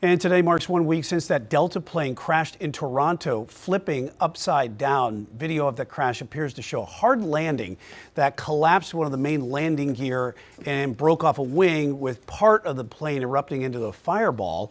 And today marks 1 week since that Delta plane crashed in Toronto, flipping upside down. Video of the crash appears to show a hard landing that collapsed one of the main landing gear and broke off a wing, with part of the plane erupting into the fireball.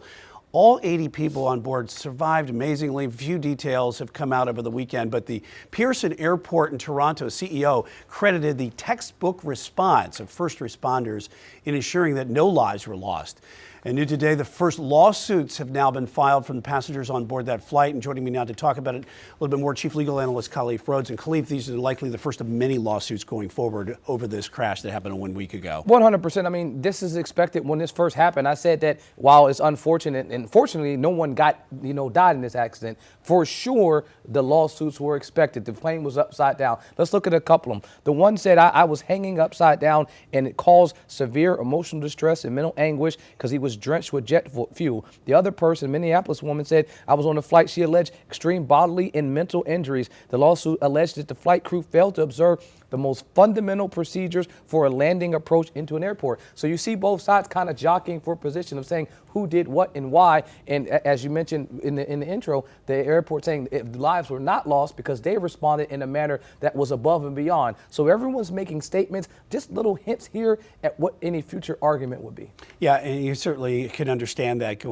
All 80 people on board survived amazingly. Few details have come out over the weekend, but the Pearson Airport in Toronto CEO credited the textbook response of first responders in ensuring that no lives were lost. And new today, the first lawsuits have now been filed from the passengers on board that flight. And joining me now to talk about it a little bit more, Chief Legal Analyst Khalif Rhodes. And Khalif, these are likely the first of many lawsuits going forward over this crash that happened 1 week ago. 100%. I mean, this is expected. When this first happened, I said that while it's unfortunate, and fortunately no one died in this accident, for sure the lawsuits were expected. The plane was upside down. Let's look at a couple of them. The one said, I was hanging upside down and it caused severe emotional distress and mental anguish because he was drenched with jet fuel. The other person, a Minneapolis woman, said, I was on a flight. She alleged extreme bodily and mental injuries. The lawsuit alleged that the flight crew failed to observe the most fundamental procedures for a landing approach into an airport. So you see both sides kind of jockeying for a position of saying who did what and why. And as you mentioned in the intro, the airport saying the lives were not lost because they responded in a manner that was above and beyond. So everyone's making statements, just little hints here at what any future argument would be. Yeah, and you certainly can understand that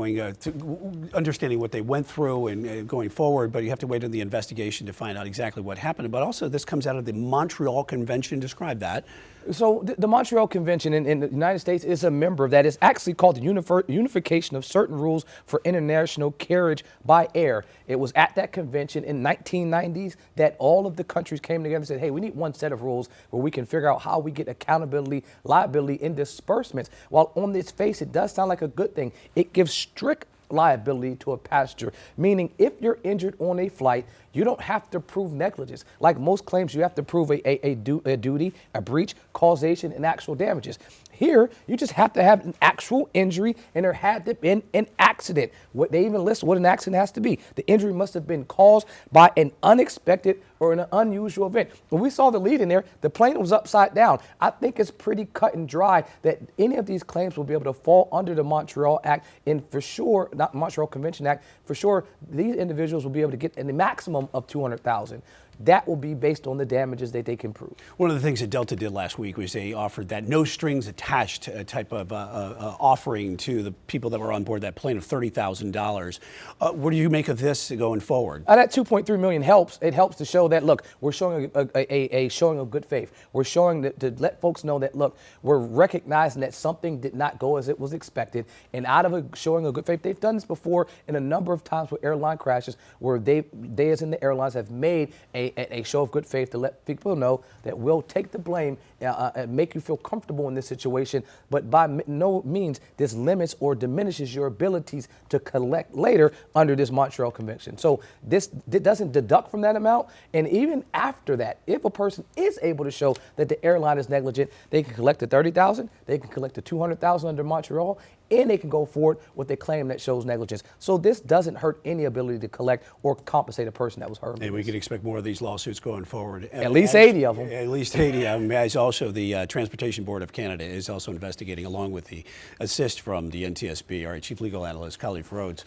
understanding what they went through and going forward, but you have to wait on the investigation to find out exactly what happened. But also this comes out of the Montreal Convention. Describe that. So the Montreal Convention in the United States is a member of that. Is actually called the Unification of Certain Rules for International Carriage by Air. It was at that convention in 1990s that all of the countries came together and said, hey, we need one set of rules where we can figure out how we get accountability, liability, and disbursements. While on its face, it does sound like a good thing. It gives strict liability to a passenger, meaning if you're injured on a flight, you don't have to prove negligence. Like most claims, you have to prove a duty, a breach, causation, and actual damages. Here, you just have to have an actual injury, and there had to be an accident. What they even list what an accident has to be. The injury must have been caused by an unexpected or an unusual event. When we saw the lead in there, the plane was upside down. I think it's pretty cut and dry that any of these claims will be able to fall under the Montreal Act, and for sure, not Montreal Convention Act, for sure, these individuals will be able to get the maximum of $200,000. That will be based on the damages that they can prove. One of the things that Delta did last week was they offered that no strings attached type of offering to the people that were on board that plane of $30,000. What do you make of this going forward? That $2.3 million helps. It helps to show that, look, we're showing a showing of good faith. We're showing that to let folks know that, look, we're recognizing that something did not go as it was expected. And out of a showing of good faith, they've done this before in a number of times with airline crashes where they as in the airlines have made a show of good faith to let people know that we'll take the blame and make you feel comfortable in this situation, but by no means this limits or diminishes your abilities to collect later under this Montreal Convention. So this doesn't deduct from that amount, and even after that, if a person is able to show that the airline is negligent, they can collect the $30,000, they can collect the $200,000 under Montreal, and they can go forward with a claim that shows negligence. So this doesn't hurt any ability to collect or compensate a person that was hurt. And we can expect more of these lawsuits going forward. At least 80 of them. At least 80 of them. As also the Transportation Board of Canada is also investigating, along with the assist from the NTSB. All right, Chief Legal Analyst Khalif Rhodes.